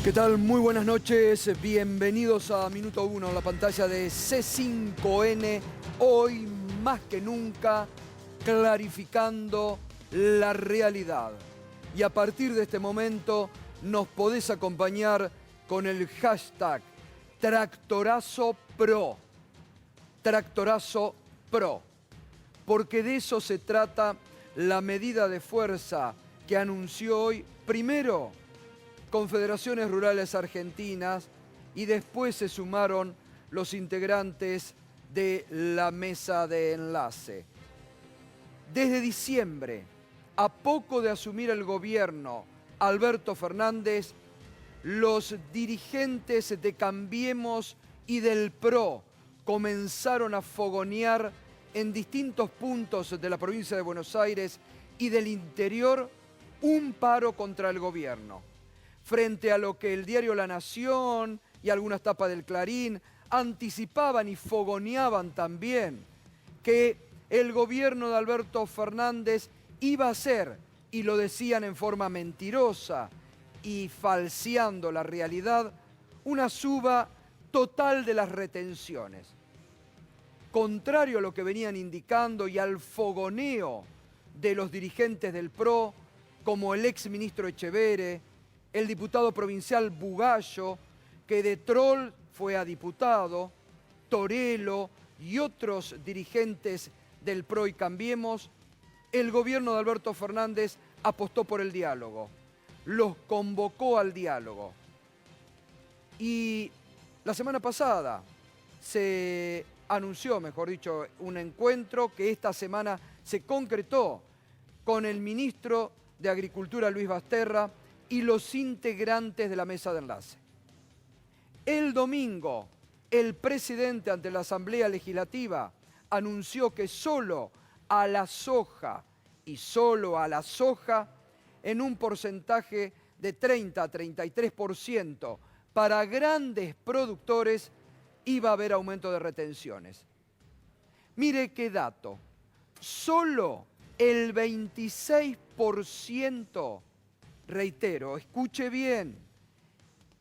¿Qué tal? Muy buenas noches, bienvenidos a Minuto 1 en la pantalla de C5N. Hoy más que nunca clarificando la realidad. Y a partir de este momento nos podés acompañar con el hashtag TractorazoPro. TractorazoPro. Porque de eso se trata la medida de fuerza que anunció hoy, primero, Confederaciones Rurales Argentinas, y después se sumaron los integrantes de la mesa de enlace. Desde diciembre, a poco de asumir el gobierno Alberto Fernández, los dirigentes de Cambiemos y del PRO comenzaron a fogonear en distintos puntos de la provincia de Buenos Aires y del interior un paro contra el gobierno. Frente a lo que el diario La Nación y algunas tapas del Clarín anticipaban y fogoneaban también, que el gobierno de Alberto Fernández iba a hacer, y lo decían en forma mentirosa y falseando la realidad, una suba total de las retenciones. Contrario a lo que venían indicando y al fogoneo de los dirigentes del PRO, como el exministro Echevere, el diputado provincial Bugallo, que de troll fue a diputado, Torello y otros dirigentes del PRO y Cambiemos, el gobierno de Alberto Fernández apostó por el diálogo, los convocó al diálogo. Y la semana pasada se anunció, mejor dicho, un encuentro que esta semana se concretó con el ministro de Agricultura, Luis Basterra, y los integrantes de la mesa de enlace. El domingo, el presidente ante la Asamblea Legislativa anunció que solo a la soja, y solo a la soja, en un porcentaje de 30 a 33% para grandes productores, iba a haber aumento de retenciones. Mire qué dato, solo el 26%, reitero, escuche bien,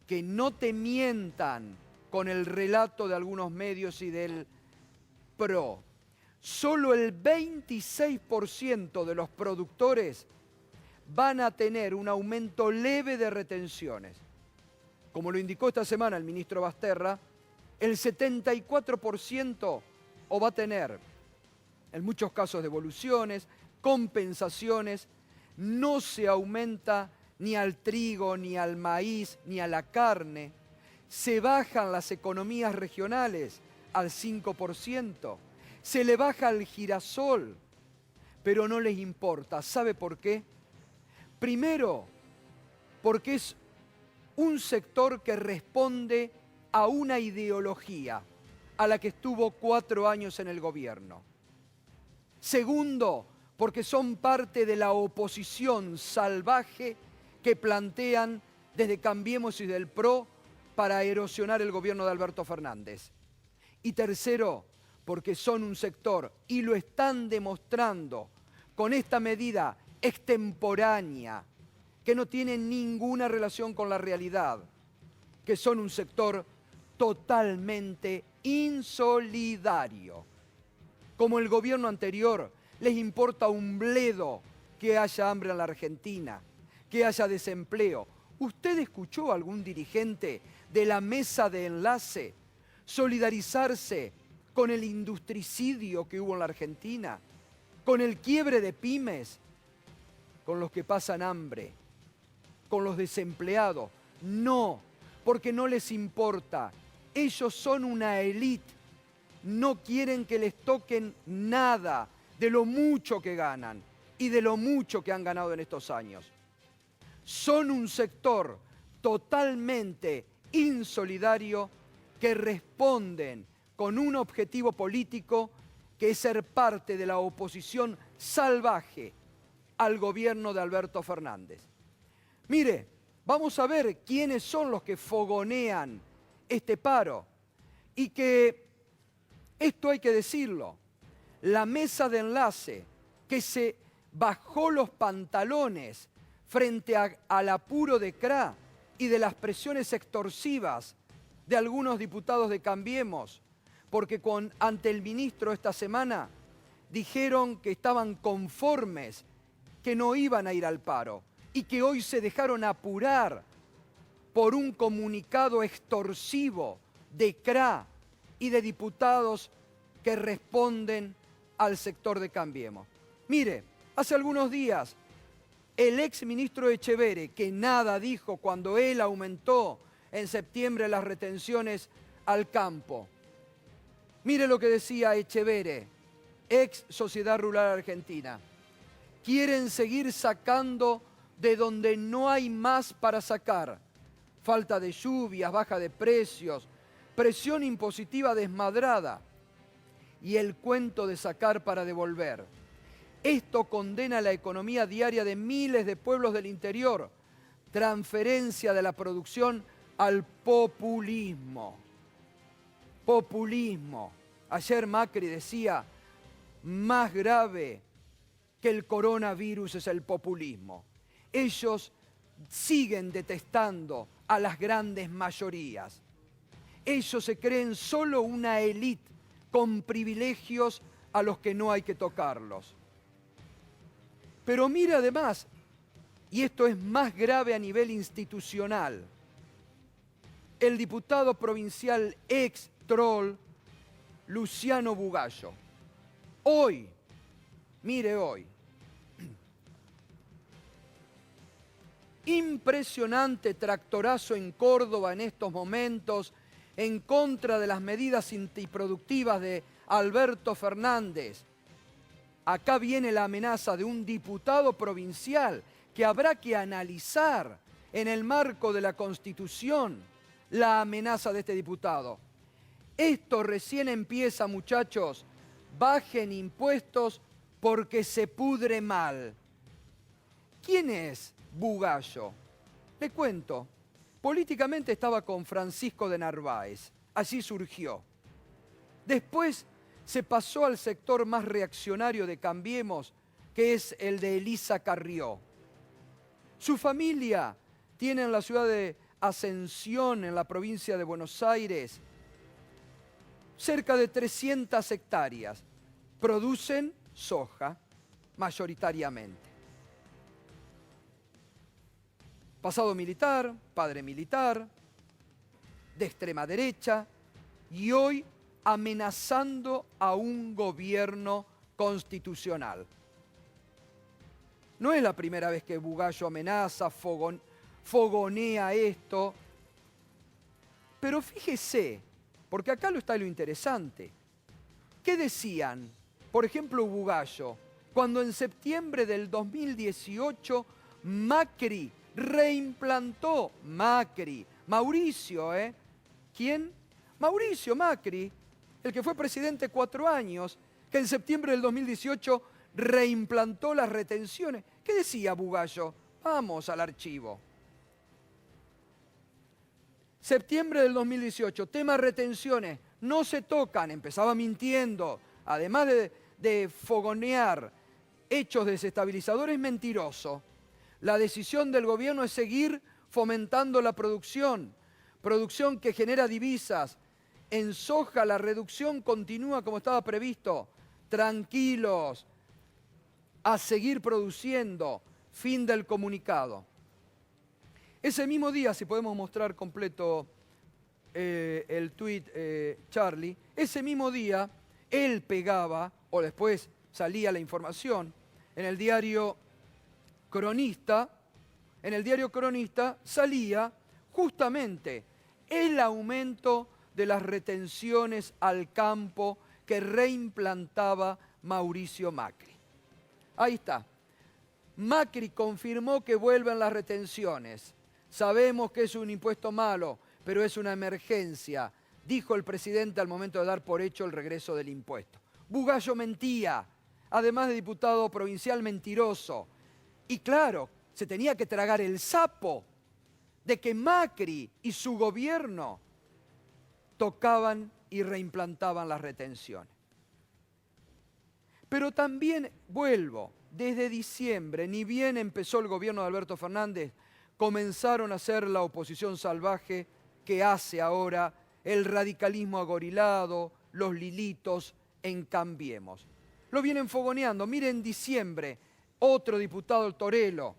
que no te mientan con el relato de algunos medios y del PRO. Solo el 26% de los productores van a tener un aumento leve de retenciones. Como lo indicó esta semana el ministro Basterra, el 74% o va a tener, en muchos casos, devoluciones, compensaciones. No se aumenta ni al trigo, ni al maíz, ni a la carne. Se bajan las economías regionales al 5%. Se le baja el girasol, pero no les importa. ¿Sabe por qué? Primero, porque es un sector que responde a una ideología a la que estuvo 4 años en el gobierno. Segundo, porque son parte de la oposición salvaje que plantean desde Cambiemos y del PRO para erosionar el gobierno de Alberto Fernández. Y tercero, porque son un sector, y lo están demostrando con esta medida extemporánea, que no tiene ninguna relación con la realidad, que son un sector totalmente insolidario. Como el gobierno anterior, les importa un bledo que haya hambre en la Argentina, que haya desempleo. ¿Usted escuchó a algún dirigente de la mesa de enlace solidarizarse con el industricidio que hubo en la Argentina, con el quiebre de pymes, con los que pasan hambre, con los desempleados? No, porque no les importa. Ellos son una élite, no quieren que les toquen nada de lo mucho que ganan y de lo mucho que han ganado en estos años. Son un sector totalmente insolidario que responden con un objetivo político que es ser parte de la oposición salvaje al gobierno de Alberto Fernández. Mire, vamos a ver quiénes son los que fogonean este paro. Y que esto hay que decirlo, la mesa de enlace que se bajó los pantalones frente al apuro de CRA, y de las presiones extorsivas de algunos diputados de Cambiemos, porque ante el ministro esta semana dijeron que estaban conformes, que no iban a ir al paro y que hoy se dejaron apurar por un comunicado extorsivo de CRA y de diputados que responden al sector de Cambiemos. Mire, hace algunos días el exministro Etcheverry, que nada dijo cuando él aumentó en septiembre las retenciones al campo. Mire lo que decía Etcheverry, ex Sociedad Rural Argentina. Quieren seguir sacando de donde no hay más para sacar. Falta de lluvias, baja de precios, presión impositiva desmadrada y el cuento de sacar para devolver. Esto condena la economía diaria de miles de pueblos del interior. Transferencia de la producción al populismo. Populismo. Ayer Macri decía, más grave que el coronavirus es el populismo. Ellos siguen detestando a las grandes mayorías. Ellos se creen solo una élite con privilegios a los que no hay que tocarlos. Pero mire además, y esto es más grave a nivel institucional, el diputado provincial ex-troll Luciano Bugallo. Hoy, mire hoy, impresionante tractorazo en Córdoba en estos momentos en contra de las medidas antiproductivas de Alberto Fernández. Acá viene la amenaza de un diputado provincial que habrá que analizar en el marco de la Constitución la amenaza de este diputado. Esto recién empieza, muchachos. Bajen impuestos porque se pudre mal. ¿Quién es Bugallo? Le cuento. Políticamente estaba con Francisco de Narváez. Así surgió. Después se pasó al sector más reaccionario de Cambiemos, que es el de Elisa Carrió. Su familia tiene en la ciudad de Ascensión, en la provincia de Buenos Aires, cerca de 300 hectáreas. Producen soja, mayoritariamente. Pasado militar, padre militar, de extrema derecha, y hoy amenazando a un gobierno constitucional. No es la primera vez que Bugallo amenaza, fogonea esto, pero fíjese, porque acá está lo interesante. ¿Qué decían, por ejemplo, Bugallo, cuando en septiembre del 2018 Macri reimplantó, Mauricio, ¿quién? Mauricio Macri, el que fue presidente 4 años, que en septiembre del 2018 reimplantó las retenciones. ¿Qué decía Bugallo? Vamos al archivo. Septiembre del 2018, tema retenciones, no se tocan, empezaba mintiendo, además de fogonear hechos desestabilizadores, mentiroso. La decisión del gobierno es seguir fomentando la producción que genera divisas. En soja la reducción continúa como estaba previsto. Tranquilos, a seguir produciendo. Fin del comunicado. Ese mismo día, si podemos mostrar completo el tuit, Charlie, ese mismo día él pegaba, o después salía la información, en el diario Cronista salía justamente el aumento de las retenciones al campo que reimplantaba Mauricio Macri. Ahí está. Macri confirmó que vuelven las retenciones. Sabemos que es un impuesto malo, pero es una emergencia, dijo el presidente al momento de dar por hecho el regreso del impuesto. Bugallo mentía, además de diputado provincial mentiroso. Y claro, se tenía que tragar el sapo de que Macri y su gobierno tocaban y reimplantaban las retenciones. Pero también, vuelvo, desde diciembre, ni bien empezó el gobierno de Alberto Fernández, comenzaron a ser la oposición salvaje que hace ahora el radicalismo agorilado, los lilitos en Cambiemos. Lo vienen fogoneando. Miren, en diciembre, otro diputado, el Torello,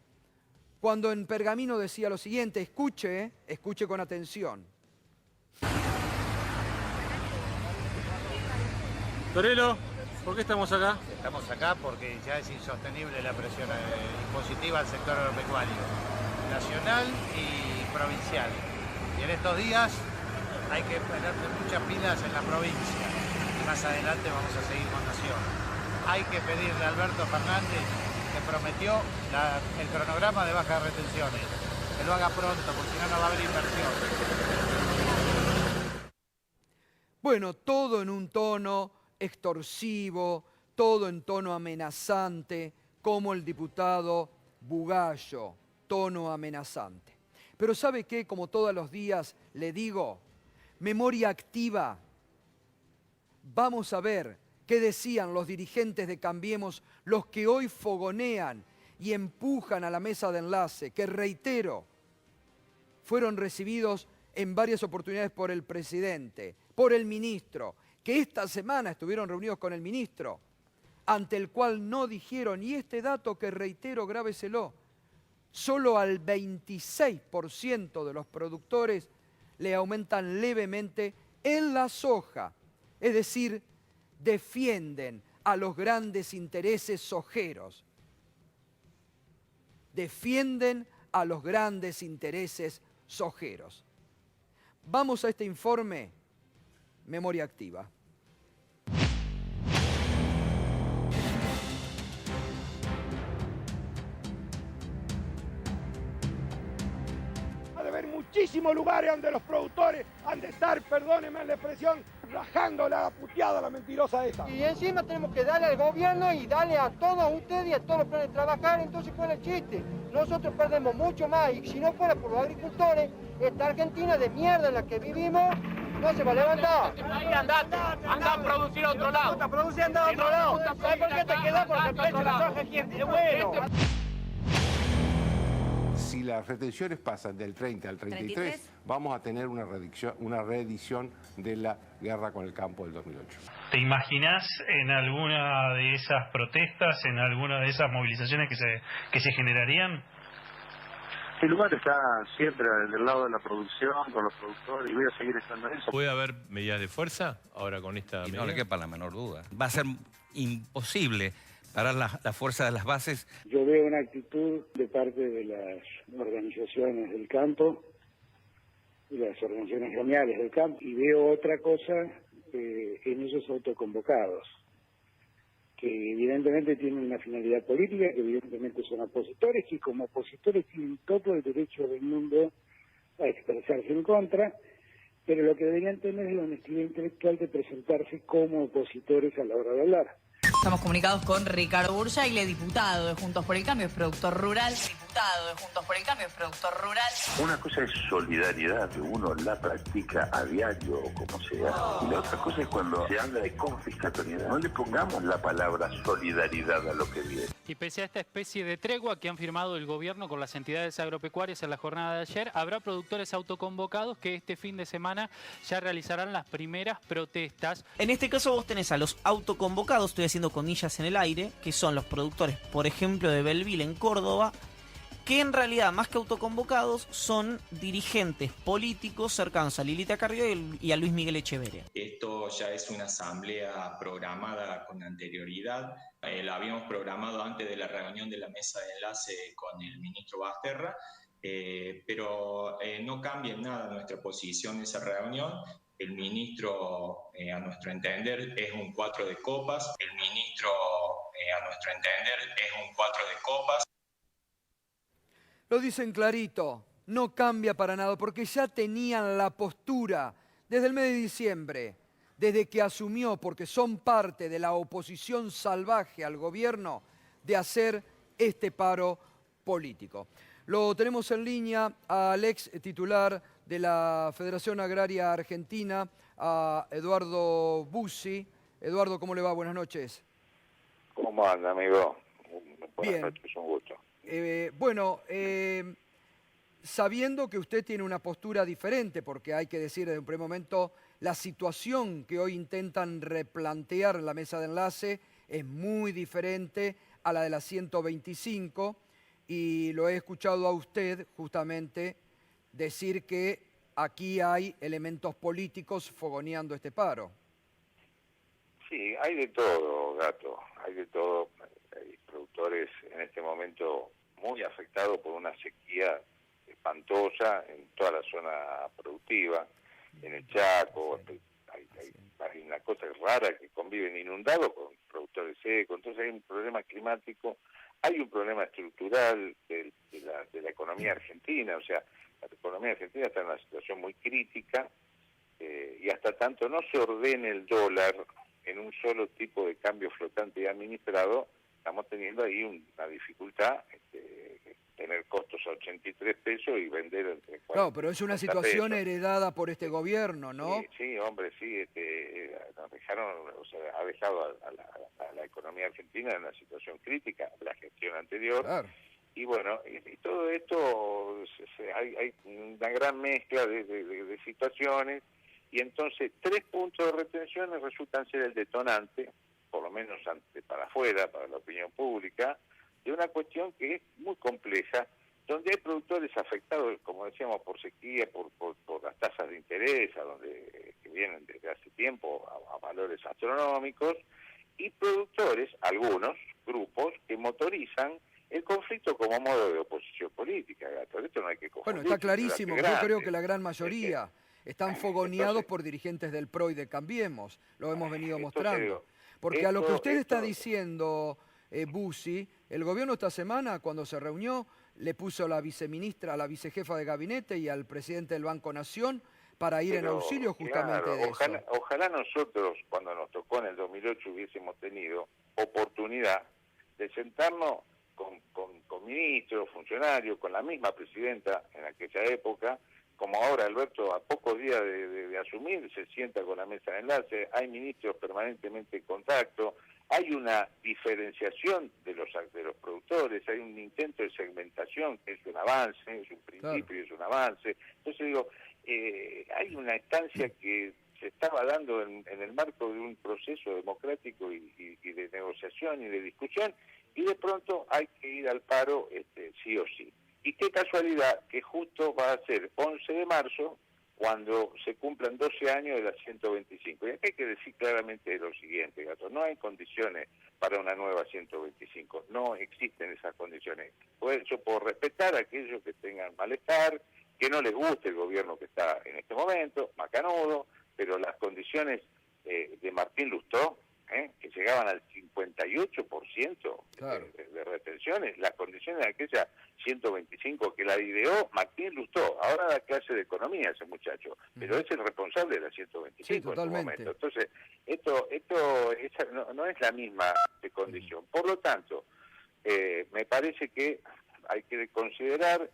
cuando en Pergamino decía lo siguiente, escuche, escuche con atención. Torello, ¿por qué estamos acá? Estamos acá porque ya es insostenible la presión impositiva al sector agropecuario, nacional y provincial. Y en estos días hay que ponerte muchas pilas en la provincia. Y más adelante vamos a seguir con Nación. Hay que pedirle a Alberto Fernández, que prometió el cronograma de bajas retenciones, que lo haga pronto, porque si no, no va a haber inversión. Bueno, todo en un tono extorsivo, todo en tono amenazante, como el diputado Bugallo, tono amenazante. Pero ¿sabe qué? Como todos los días le digo, memoria activa. Vamos a ver qué decían los dirigentes de Cambiemos, los que hoy fogonean y empujan a la mesa de enlace, que reitero, fueron recibidos en varias oportunidades por el presidente, por el ministro, que esta semana estuvieron reunidos con el ministro, ante el cual no dijeron, y este dato que reitero, grábeselo, solo al 26% de los productores le aumentan levemente en la soja, es decir, defienden a los grandes intereses sojeros, defienden a los grandes intereses sojeros. Vamos a este informe, memoria activa. Ha de haber muchísimos lugares donde los productores han de estar, perdónenme la expresión, rajando la puteada, la mentirosa esta. Y encima tenemos que darle al gobierno y darle a todos ustedes y a todos los planes de trabajar, entonces ¿cuál es el chiste? Nosotros perdemos mucho más y si no fuera por los agricultores, esta Argentina de mierda en la que vivimos no se va a levantar. Anda a producir a otro lado. Está produciendo a otro lado. ¿Sabes por qué te quedás? Porque el precio de la soja aquí es bueno. Si las retenciones pasan del 30 al 33, vamos a tener una reedición de la guerra con el campo del 2008. ¿Te imaginás en alguna de esas protestas, en alguna de esas movilizaciones que se generarían? El lugar está siempre del lado de la producción, con los productores, y voy a seguir estando en eso. ¿Puede haber medidas de fuerza ahora con esta medida? No le quepa la menor duda. Va a ser imposible parar la fuerza de las bases. Yo veo una actitud de parte de las organizaciones del campo, y las organizaciones gremiales del campo, y veo otra cosa en esos autoconvocados, que evidentemente tienen una finalidad política, que evidentemente son opositores, y como opositores tienen todo el derecho del mundo a expresarse en contra, pero lo que deberían tener es la honestidad intelectual de presentarse como opositores a la hora de hablar. Estamos comunicados con Ricardo Bursaile, diputado de Juntos por el Cambio, es productor rural. Diputado de Juntos por el Cambio, es productor rural. Una cosa es solidaridad, que uno la practica a diario o como sea, y la otra cosa es cuando se habla de confiscatoriedad. No le pongamos la palabra solidaridad a lo que viene. Y pese a esta especie de tregua que han firmado el gobierno con las entidades agropecuarias en la jornada de ayer, habrá productores autoconvocados que este fin de semana ya realizarán las primeras protestas. En este caso vos tenés a los autoconvocados, estoy haciendo comillas en el aire, que son los productores, por ejemplo, de Belville en Córdoba, que en realidad, más que autoconvocados, son dirigentes políticos cercanos a Lilita Carrió y a Luis Miguel Echeverría. Esto ya es una asamblea programada con anterioridad. La habíamos programado antes de la reunión de la mesa de enlace con el ministro Basterra, pero no cambia en nada nuestra posición en esa reunión. El ministro, a nuestro entender, es un 4 de copas. El ministro, a nuestro entender, es un 4 de copas. Lo dicen clarito, no cambia para nada, porque ya tenían la postura desde el mes de diciembre, desde que asumió, porque son parte de la oposición salvaje al gobierno, de hacer este paro político. Lo tenemos en línea al ex titular de la Federación Agraria Argentina, a Eduardo Bussi. Eduardo, ¿cómo le va? Buenas noches. ¿Cómo anda, amigo? Buenas Bien. noches, un gusto. sabiendo que usted tiene una postura diferente, porque hay que decir desde un primer momento, la situación que hoy intentan replantear en la mesa de enlace es muy diferente a la de la 125, y lo he escuchado a usted justamente decir que aquí hay elementos políticos fogoneando este paro. Sí, hay de todo, Gato, hay de todo. Hay productores en este momento muy afectados por una sequía espantosa en toda la zona productiva, en el Chaco, hay una cosa rara que conviven inundados con productores secos, entonces hay un problema climático, hay un problema estructural de la economía argentina, o sea, la economía argentina está en una situación muy crítica, y hasta tanto no se ordene el dólar en un solo tipo de cambio flotante y administrado, estamos teniendo ahí una dificultad, tener costos a 83 pesos y vender entre 40. No, pero es una situación pesos. heredada por este gobierno, ¿no? Sí, hombre, sí, nos dejaron, o sea, ha dejado a la economía argentina en una situación crítica, la gestión anterior. Claro. Y bueno, y todo esto, hay una gran mezcla de situaciones, y entonces 3 puntos de retención resultan ser el detonante, por lo menos para afuera, para la opinión pública, de una cuestión que es muy compleja, donde hay productores afectados, como decíamos, por sequía, por las tasas de interés, que vienen desde hace tiempo a valores astronómicos, y productores, algunos grupos, que motorizan el conflicto como modo de oposición política, Gato. Esto no hay que confundir. Bueno, está clarísimo, yo creo que la gran mayoría están fogoneados por dirigentes del PRO y de Cambiemos, lo hemos venido mostrando. Porque a lo que usted está diciendo, Bussi, el gobierno esta semana, cuando se reunió, le puso a la viceministra, a la vicejefa de gabinete y al presidente del Banco Nación para ir en auxilio justamente de eso. Ojalá nosotros, cuando nos tocó en el 2008, hubiésemos tenido oportunidad de sentarnos con ministros, funcionarios, con la misma presidenta en aquella época, como ahora Alberto, a pocos días de asumir, se sienta con la mesa de enlace, hay ministros permanentemente en contacto, hay una diferenciación de los productores, hay un intento de segmentación que es un avance, es un principio y es un avance. Entonces digo, hay una instancia que se estaba dando en el marco de un proceso democrático y de negociación y de discusión, y de pronto hay que ir al paro sí o sí. Y qué casualidad que justo va a ser 11 de marzo, cuando se cumplan 12 años de la 125. Y aquí hay que decir claramente lo siguiente, Gato, no hay condiciones para una nueva 125, no existen esas condiciones. Yo puedo respetar a aquellos que tengan malestar, que no les guste el gobierno que está en este momento, macanudo, pero las condiciones de Martín Lustó, que llegaban al 58% de retenciones, las condiciones de aquella 125 que la ideó Martín Lustó, ahora da clase de economía ese muchacho, pero es el responsable de la 125 sí, totalmente. en su momento. Entonces, esto no es la misma condición. Por lo tanto, me parece que hay que considerar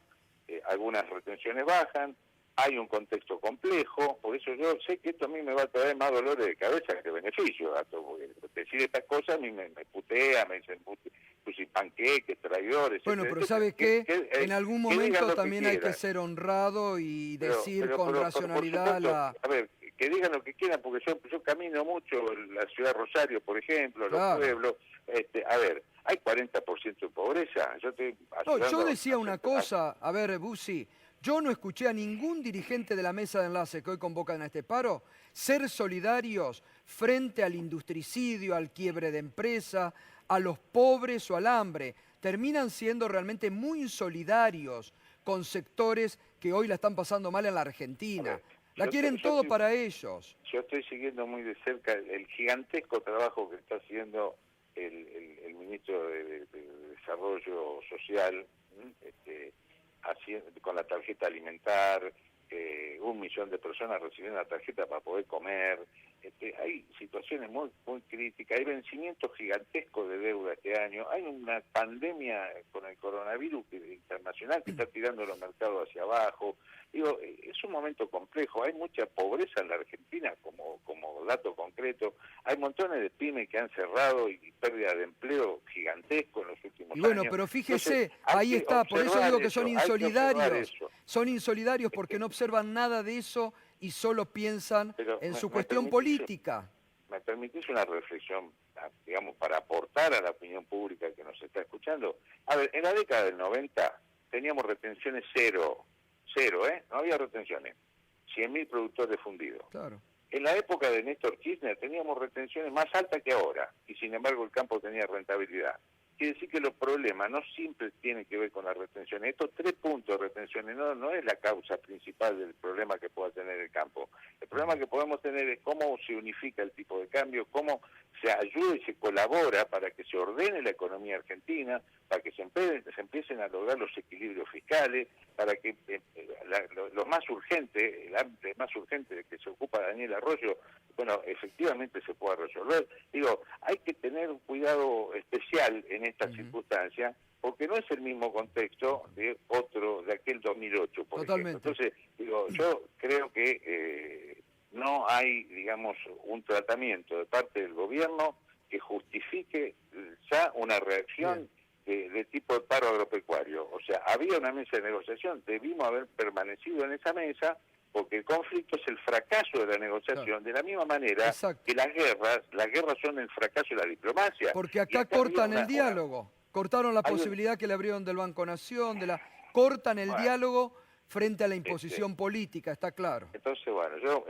algunas retenciones bajan, hay un contexto complejo, por eso yo sé que esto a mí me va a traer más dolores de cabeza que beneficio, Gato, porque decir estas cosas a mí me putea, me dicen panqueques, traidores. Bueno, pero ¿sabe qué? En algún momento también hay que ser honrado y decir con racionalidad A ver, que digan lo que quieran, porque yo camino mucho en la ciudad de Rosario, por ejemplo, los pueblos, a ver, hay 40% de pobreza. Yo decía una cosa, a ver, Bussi, yo no escuché a ningún dirigente de la mesa de enlace que hoy convocan a este paro ser solidarios frente al industricidio, al quiebre de empresa, a los pobres o al hambre. Terminan siendo realmente muy insolidarios con sectores que hoy la están pasando mal en la Argentina. La quieren todo para ellos. Yo estoy siguiendo muy de cerca el gigantesco trabajo que está haciendo el ministro de Desarrollo Social, con la tarjeta alimentar, 1 millón de personas recibiendo la tarjeta para poder comer, hay situaciones muy críticas, hay vencimientos gigantescos de deuda este año, hay una pandemia con el coronavirus internacional que está tirando los mercados hacia abajo. Digo, es un momento complejo, hay mucha pobreza en la Argentina como dato concreto, hay montones de pymes que han cerrado y pérdida de empleo gigantesco en los últimos años. Y bueno, pero fíjese, ahí está, por eso digo que son insolidarios. Son insolidarios porque no observan nada de eso y solo piensan en su cuestión política. ¿Me permitís una reflexión, digamos, para aportar a la opinión pública que nos está escuchando? A ver, en la década del 90 teníamos retenciones cero, no había retenciones, 100.000 productores fundidos. Claro. En la época de Néstor Kirchner teníamos retenciones más altas que ahora, y sin embargo el campo tenía rentabilidad. Quiere decir que los problemas no siempre tienen que ver con las retenciones. Estos 3 puntos de retenciones no es la causa principal del problema que pueda tener el campo. El problema que podemos tener es cómo se unifica el tipo de cambio, cómo se ayuda y se colabora para que se ordene la economía argentina, para que se empiecen a lograr los equilibrios fiscales, para que lo más urgente, el ámbito más urgente de que se ocupa Daniel Arroyo, bueno, efectivamente se pueda resolver. Digo, hay que tener un cuidado especial en estas circunstancias, porque no es el mismo contexto de aquel 2008, por ejemplo. Entonces, digo, yo creo que no hay, digamos, un tratamiento de parte del gobierno que justifique ya una reacción de tipo de paro agropecuario. O sea, había una mesa de negociación, debimos haber permanecido en esa mesa, porque el conflicto es el fracaso de la negociación, de la misma manera que las guerras son el fracaso de la diplomacia. Porque acá cortan el diálogo, cortaron la posibilidad que le abrieron del Banco Nación, cortan el diálogo frente a la imposición política, está claro. Entonces, bueno, yo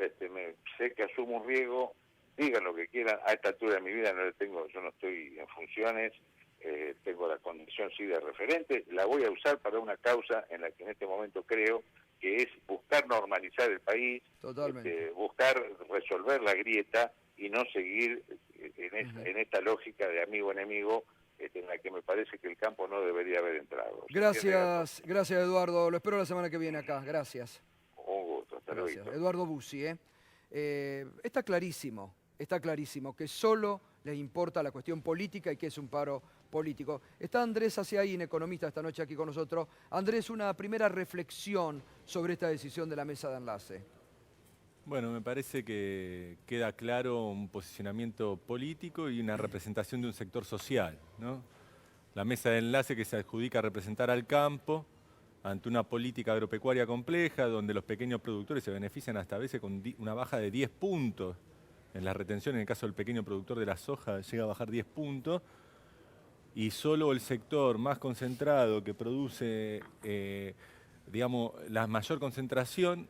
sé que asumo un riesgo, digan lo que quieran, a esta altura de mi vida yo no estoy en funciones, tengo la condición sí de referente, la voy a usar para una causa en la que en este momento creo que es buscar normalizar el país, buscar resolver la grieta y no seguir en esta lógica de amigo-enemigo en la que me parece que el campo no debería haber entrado. Gracias Eduardo, lo espero la semana que viene acá, gracias. Un gusto, hasta luego. Eduardo Bussi, está clarísimo que solo les importa la cuestión política y que es un paro político. Está Andrés Aciaín, economista, esta noche aquí con nosotros. Andrés, una primera reflexión sobre esta decisión de la mesa de enlace. Bueno, me parece que queda claro un posicionamiento político y una representación de un sector social, ¿no? La mesa de enlace que se adjudica a representar al campo ante una política agropecuaria compleja donde los pequeños productores se benefician hasta a veces con una baja de 10 puntos en la retención. En el caso del pequeño productor de la soja llega a bajar 10 puntos y solo el sector más concentrado que produce, digamos, la mayor concentración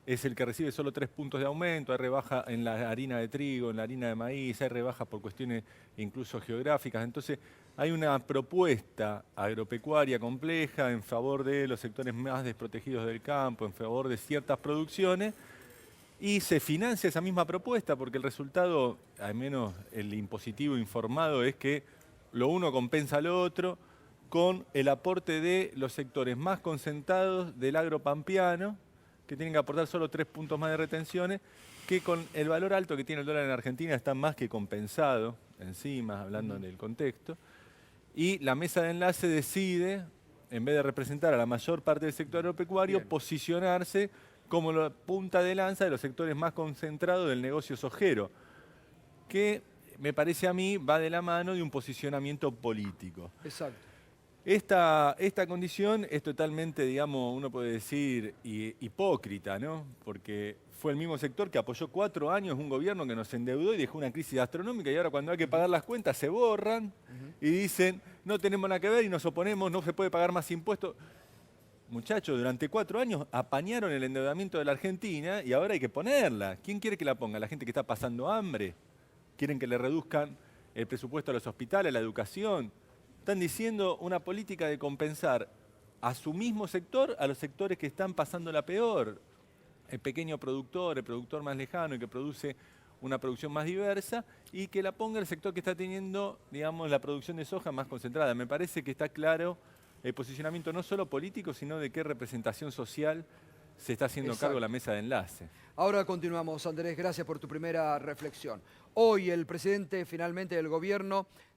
es el que recibe solo 3 puntos de aumento. Hay rebaja en la harina de trigo, en la harina de maíz, hay rebajas por cuestiones incluso geográficas. Entonces hay una propuesta agropecuaria compleja en favor de los sectores más desprotegidos del campo, en favor de ciertas producciones, y se financia esa misma propuesta porque el resultado, al menos el impositivo informado, es que lo uno compensa al otro con el aporte de los sectores más concentrados del agropampeano, que tienen que aportar solo 3 puntos más de retenciones, que con el valor alto que tiene el dólar en Argentina está más que compensado, encima, hablando del contexto, y la mesa de enlace decide, en vez de representar a la mayor parte del sector agropecuario, posicionarse como la punta de lanza de los sectores más concentrados del negocio sojero, que me parece a mí va de la mano de un posicionamiento político. Exacto. Esta condición es totalmente, digamos, uno puede decir, hipócrita, ¿no? Porque fue el mismo sector que apoyó 4 años un gobierno que nos endeudó y dejó una crisis astronómica, y ahora cuando hay que pagar las cuentas se borran y dicen no tenemos nada que ver y nos oponemos, no se puede pagar más impuestos. Muchachos, durante 4 años apañaron el endeudamiento de la Argentina y ahora hay que ponerla. ¿Quién quiere que la ponga? ¿La gente que está pasando hambre? ¿Quieren que le reduzcan el presupuesto a los hospitales, a la educación? Están diciendo una política de compensar a su mismo sector, a los sectores que están pasándola peor. El pequeño productor, el productor más lejano y que produce una producción más diversa, y que la ponga el sector que está teniendo, digamos, la producción de soja más concentrada. Me parece que está claro el posicionamiento no solo político, sino de qué representación social se está haciendo Exacto. cargo la mesa de enlace. Ahora continuamos, Andrés, gracias por tu primera reflexión. Hoy el presidente finalmente del gobierno